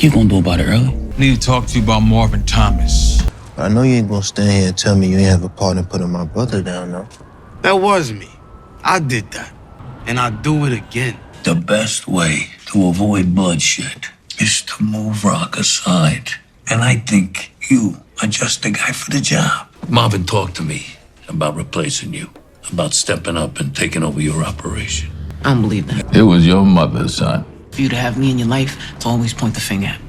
you gonna do about it, Early? Need to talk to you about Marvin Thomas. I know you ain't gonna stand here and tell me you ain't have a part in putting my brother down, though. That was me. I did that. And I'll do it again. The best way to avoid bloodshed is to move Rock aside. And I think you are just the guy for the job. Marvin talked to me about replacing you, about stepping up and taking over your operation. I don't believe that. It was your mother, son. For you to have me in your life, to always point the finger at.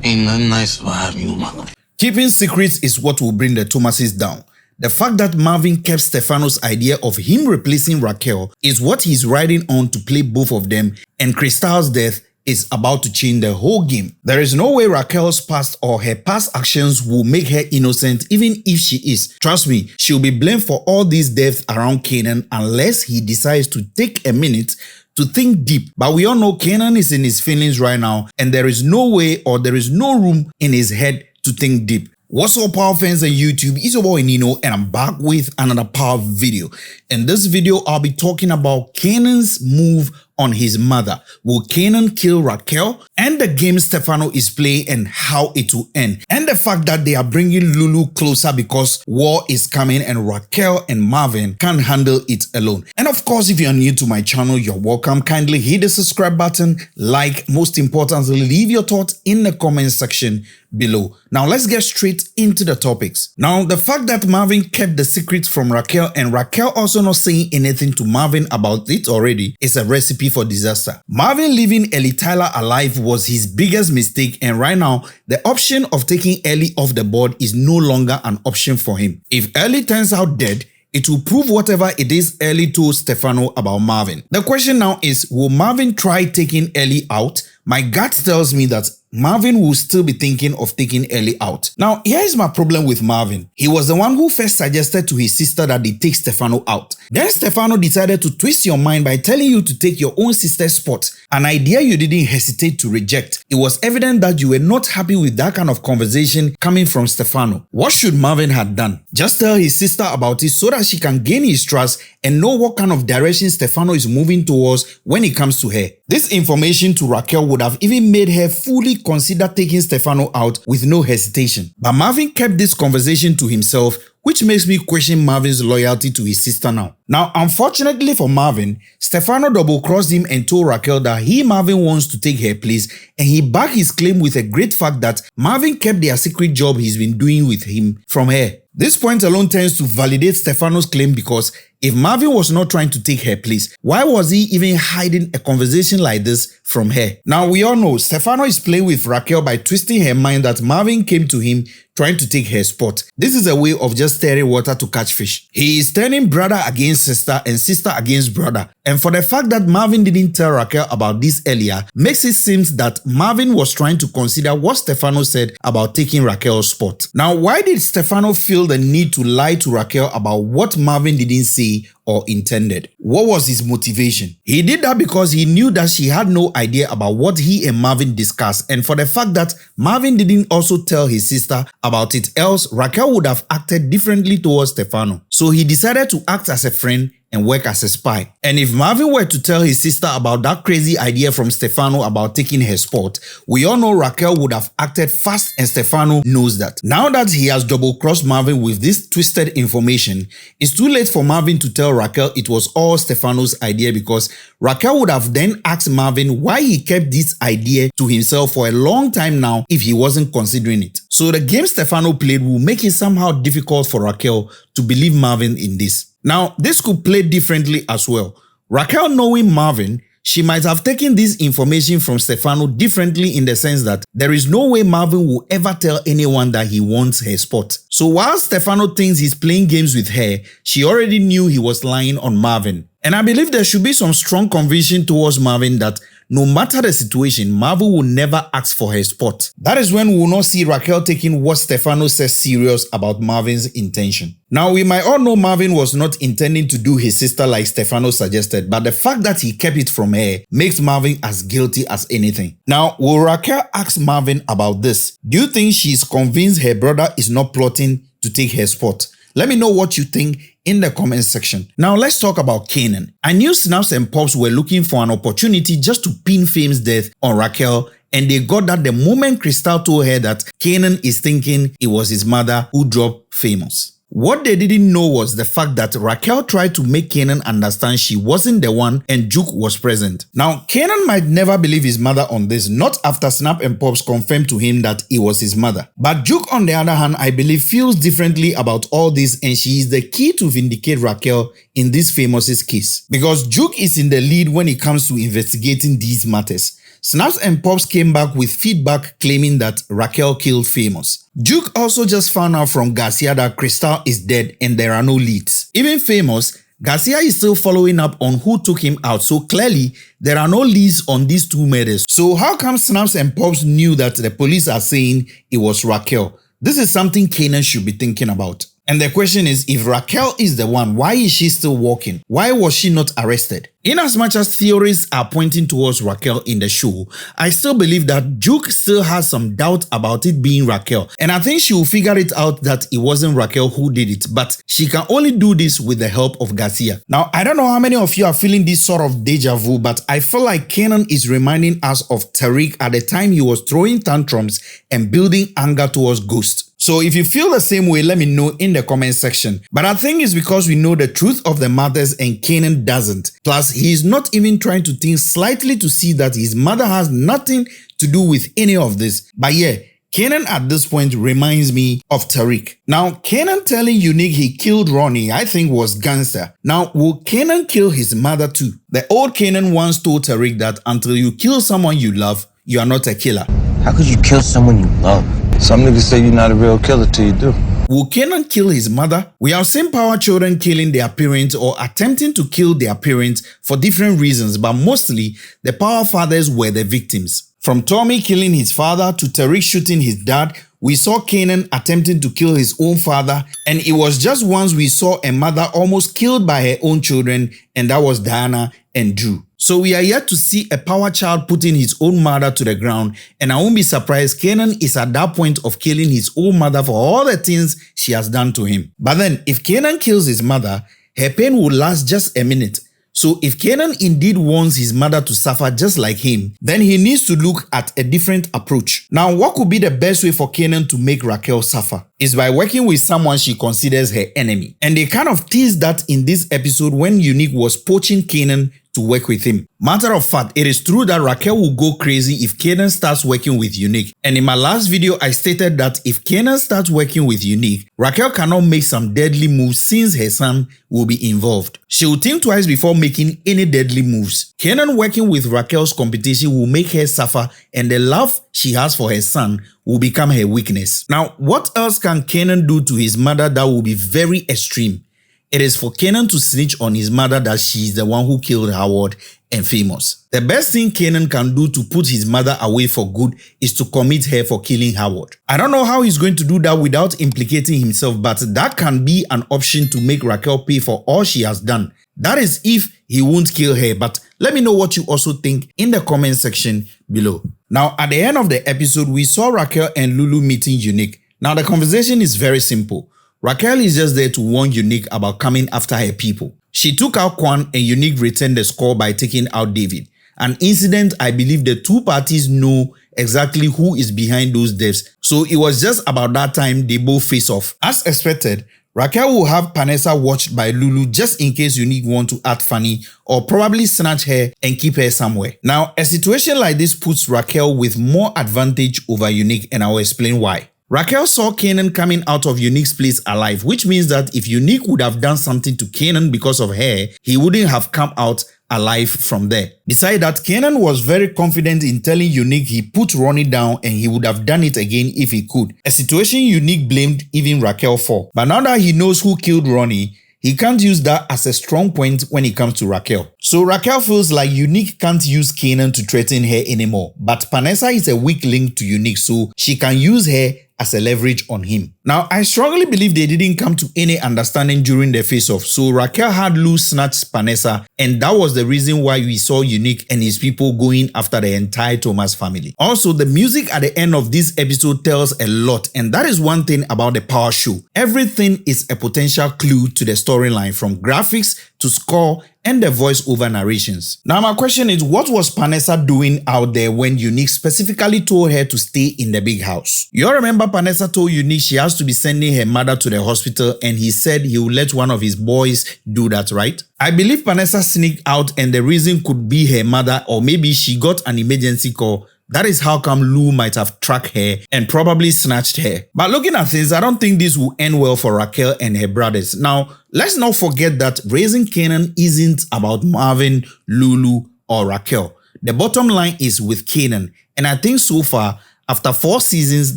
Ain't nothing nice about having you in my life. Keeping secrets is what will bring the Thomases down. The fact that Marvin kept Stefano's idea of him replacing Raquel is what he's riding on to play both of them, and Krystal's death is about to change the whole game. There is no way Raquel's past or her past actions will make her innocent, even if she is. Trust me, she'll be blamed for all these deaths around Kanan unless he decides to take a minute to think deep. But we all know Kanan is in his feelings right now, and there is no way or there is no room in his head to think deep. What's up, power fans on YouTube? It's your boy Nino, and I'm back with another power video. In this video, I'll be talking about Kanan's move on his mother. Will Kanan kill Raquel? And the game Stefano is playing and how it will end. And the fact that they are bringing Lulu closer because war is coming and Raquel and Marvin can't handle it alone. And of course, if you're new to my channel, you're welcome. Kindly hit the subscribe button, like, most importantly, leave your thoughts in the comment section below. Now let's get straight into the topics. Now, the fact that Marvin kept the secret from Raquel and Raquel also not saying anything to Marvin about it already is a recipe for disaster. Marvin leaving Ellie Tyler alive was his biggest mistake, and right now the option of taking Ellie off the board is no longer an option for him. If Ellie turns out dead, it will prove whatever it is Ellie told Stefano about Marvin. The question now is, will Marvin try taking Ellie out? My gut tells me that Marvin will still be thinking of taking Ellie out. Now, here is my problem with Marvin. He was the one who first suggested to his sister that they take Stefano out. Then Stefano decided to twist your mind by telling you to take your own sister's spot, an idea you didn't hesitate to reject. It was evident that you were not happy with that kind of conversation coming from Stefano. What should Marvin have done? Just tell his sister about it so that she can gain his trust and know what kind of direction Stefano is moving towards when it comes to her. This information to Raquel would have even made her fully consider taking Stefano out with no hesitation. But Marvin kept this conversation to himself, which makes me question Marvin's loyalty to his sister now. Now, unfortunately for Marvin, Stefano double-crossed him and told Raquel that Marvin wants to take her place, and he backed his claim with a great fact that Marvin kept their secret job he's been doing with him from her. This point alone tends to validate Stefano's claim, because if Marvin was not trying to take her place, why was he even hiding a conversation like this from her? Now, we all know Stefano is playing with Raquel by twisting her mind that Marvin came to him trying to take her spot. This is a way of just stirring water to catch fish. He is turning brother against sister and sister against brother. And for the fact that Marvin didn't tell Raquel about this earlier makes it seem that Marvin was trying to consider what Stefano said about taking Raquel's spot. Now, why did Stefano feel the need to lie to Raquel about what Marvin didn't say or intended? What was his motivation? He did that because he knew that she had no idea about what he and Marvin discussed, and for the fact that Marvin didn't also tell his sister about it, else Raquel would have acted differently towards Stefano. So he decided to act as a friend and work as a spy. And if Marvin were to tell his sister about that crazy idea from Stefano about taking her spot, we all know Raquel would have acted fast, and Stefano knows that. Now that he has double-crossed Marvin with this twisted information, it's too late for Marvin to tell Raquel it was all Stefano's idea, because Raquel would have then asked Marvin why he kept this idea to himself for a long time now if he wasn't considering it. So the game Stefano played will make it somehow difficult for Raquel to believe Marvin in this. Now, this could play differently as well. Raquel, knowing Marvin, she might have taken this information from Stefano differently, in the sense that there is no way Marvin will ever tell anyone that he wants her spot. So while Stefano thinks he's playing games with her, she already knew he was lying on Marvin. And I believe there should be some strong conviction towards Marvin that no matter the situation, Marvin will never ask for her spot. That is when we will not see Raquel taking what Stefano says serious about Marvin's intention. Now, we might all know Marvin was not intending to do his sister like Stefano suggested, but the fact that he kept it from her makes Marvin as guilty as anything. Now, will Raquel ask Marvin about this? Do you think she's convinced her brother is not plotting to take her spot? Let me know what you think in the comment section. Now let's talk about Kanan. I knew Snaps and Pops were looking for an opportunity just to pin Fame's death on Raquel and they got that the moment Krystal told her that Kanan is thinking it was his mother who dropped Famous. What they didn't know was the fact that Raquel tried to make Kanan understand she wasn't the one and Duke was present. Now, Kanan might never believe his mother on this, not after Snap and Pops confirmed to him that it was his mother. But Duke, on the other hand, I believe feels differently about all this, and she is the key to vindicate Raquel in this Famous' case. Because Duke is in the lead when it comes to investigating these matters. Snaps and Pops came back with feedback claiming that Raquel killed Famous. Duke also just found out from Garcia that Krystal is dead and there are no leads. Even Famous, Garcia is still following up on who took him out, so clearly there are no leads on these two murders. So how come Snaps and Pops knew that the police are saying it was Raquel? This is something Kanan should be thinking about. And the question is, if Raquel is the one, why is she still walking? Why was she not arrested? In as much as theories are pointing towards Raquel in the show, I still believe that Duke still has some doubt about it being Raquel. And I think she will figure it out that it wasn't Raquel who did it, but she can only do this with the help of Garcia. Now, I don't know how many of you are feeling this sort of deja vu, but I feel like Kanan is reminding us of Tariq at the time he was throwing tantrums and building anger towards Ghost. So if you feel the same way, let me know in the comment section. But I think it's because we know the truth of the matters and Kanan doesn't. Plus, he is not even trying to think slightly to see that his mother has nothing to do with any of this. But yeah, Kanan at this point reminds me of Tariq. Now, Kanan telling Unique he killed Ronnie, I think was gangster. Now, will Kanan kill his mother too? The old Kanan once told Tariq that until you kill someone you love, you are not a killer. How could you kill someone you love? Some niggas say you're not a real killer till you do. Will Kanan kill his mother? We have seen power children killing their parents or attempting to kill their parents for different reasons, but mostly the power fathers were the victims. From Tommy killing his father to Tariq shooting his dad, we saw Kanan attempting to kill his own father, and it was just once we saw a mother almost killed by her own children, and that was Diana and Dru. So we are yet to see a power child putting his own mother to the ground, and I won't be surprised Kanan is at that point of killing his own mother for all the things she has done to him. But then if Kanan kills his mother, her pain will last just a minute. So if Kanan indeed wants his mother to suffer just like him, then he needs to look at a different approach. Now, what could be the best way for Kanan to make Raquel suffer? Is by working with someone she considers her enemy. And they kind of teased that in this episode when Unique was poaching Kanan to work with him. Matter of fact, it is true that Raquel will go crazy if Kanan starts working with Unique. And in my last video, I stated that if Kanan starts working with Unique, Raquel cannot make some deadly moves since her son will be involved. She will think twice before making any deadly moves. Kanan working with Raquel's competition will make her suffer, and the love she has for her son will become her weakness. Now, what else can Kanan do to his mother that will be very extreme? It is for Kanan to snitch on his mother that she is the one who killed Howard and Famous. The best thing Kanan can do to put his mother away for good is to commit her for killing Howard. I don't know how he's going to do that without implicating himself, but that can be an option to make Raquel pay for all she has done. That is if he won't kill her, but let me know what you also think in the comment section below. Now, at the end of the episode, we saw Raquel and Lulu meeting Unique. Now, the conversation is very simple. Raquel is just there to warn Unique about coming after her people. She took out Kwan and Unique returned the score by taking out David. An incident I believe the two parties know exactly who is behind those deaths, so it was just about that time they both face off. As expected, Raquel will have Vanessa watched by Lulu just in case Unique want to act funny or probably snatch her and keep her somewhere. Now, a situation like this puts Raquel with more advantage over Unique, and I will explain why. Raquel saw Kanan coming out of Unique's place alive, which means that if Unique would have done something to Kanan because of her, he wouldn't have come out alive from there. Besides that, Kanan was very confident in telling Unique he put Ronnie down and he would have done it again if he could. A situation Unique blamed even Raquel for. But now that he knows who killed Ronnie, he can't use that as a strong point when it comes to Raquel. So Raquel feels like Unique can't use Kanan to threaten her anymore. But Vanessa is a weak link to Unique, so she can use her as a leverage on him. Now, I strongly believe they didn't come to any understanding during the face-off, so Raquel had Lou snatch Vanessa, and that was the reason why we saw Unique and his people going after the entire Thomas family. Also, the music at the end of this episode tells a lot, and that is one thing about the Power Show. Everything is a potential clue to the storyline, from graphics to score and the voice-over narrations. Now my question is, what was Vanessa doing out there when Unique specifically told her to stay in the big house? You all remember Vanessa told Unique she has to be sending her mother to the hospital and he said he will let one of his boys do that, right? I believe Vanessa sneaked out and the reason could be her mother, or maybe she got an emergency call. That is how come Lou might have tracked her and probably snatched her. But looking at things, I don't think this will end well for Raquel and her brothers. Now, let's not forget that raising Kanan isn't about Marvin, Lulu, or Raquel. The bottom line is with Kanan. And I think so far, after 4 seasons,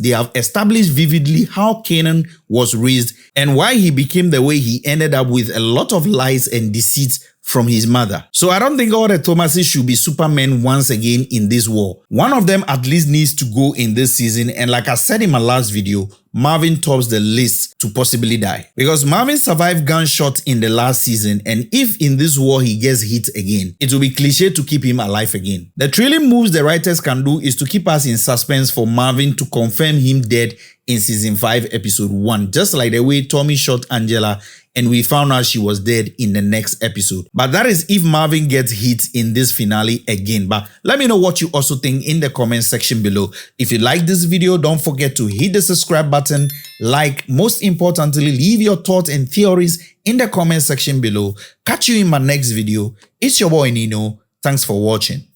they have established vividly how Kanan was raised and why he became the way he ended up, with a lot of lies and deceit from his mother. So I don't think all the Thomases should be Supermen once again in this war. One of them at least needs to go in this season, and like I said in my last video, Marvin tops the list to possibly die. Because Marvin survived gunshot in the last season, and if in this war he gets hit again, it will be cliche to keep him alive again. The thrilling moves the writers can do is to keep us in suspense for Marvin to confirm him dead in season 5 episode 1, just like the way Tommy shot Angela and we found out she was dead in the next episode. But that is if Marvin gets hit in this finale again. But let me know what you also think in the comment section below. If you like this video, don't forget to hit the subscribe button, like, most importantly, leave your thoughts and theories in the comment section below. Catch you in my next video. It's your boy Nino. Thanks for watching.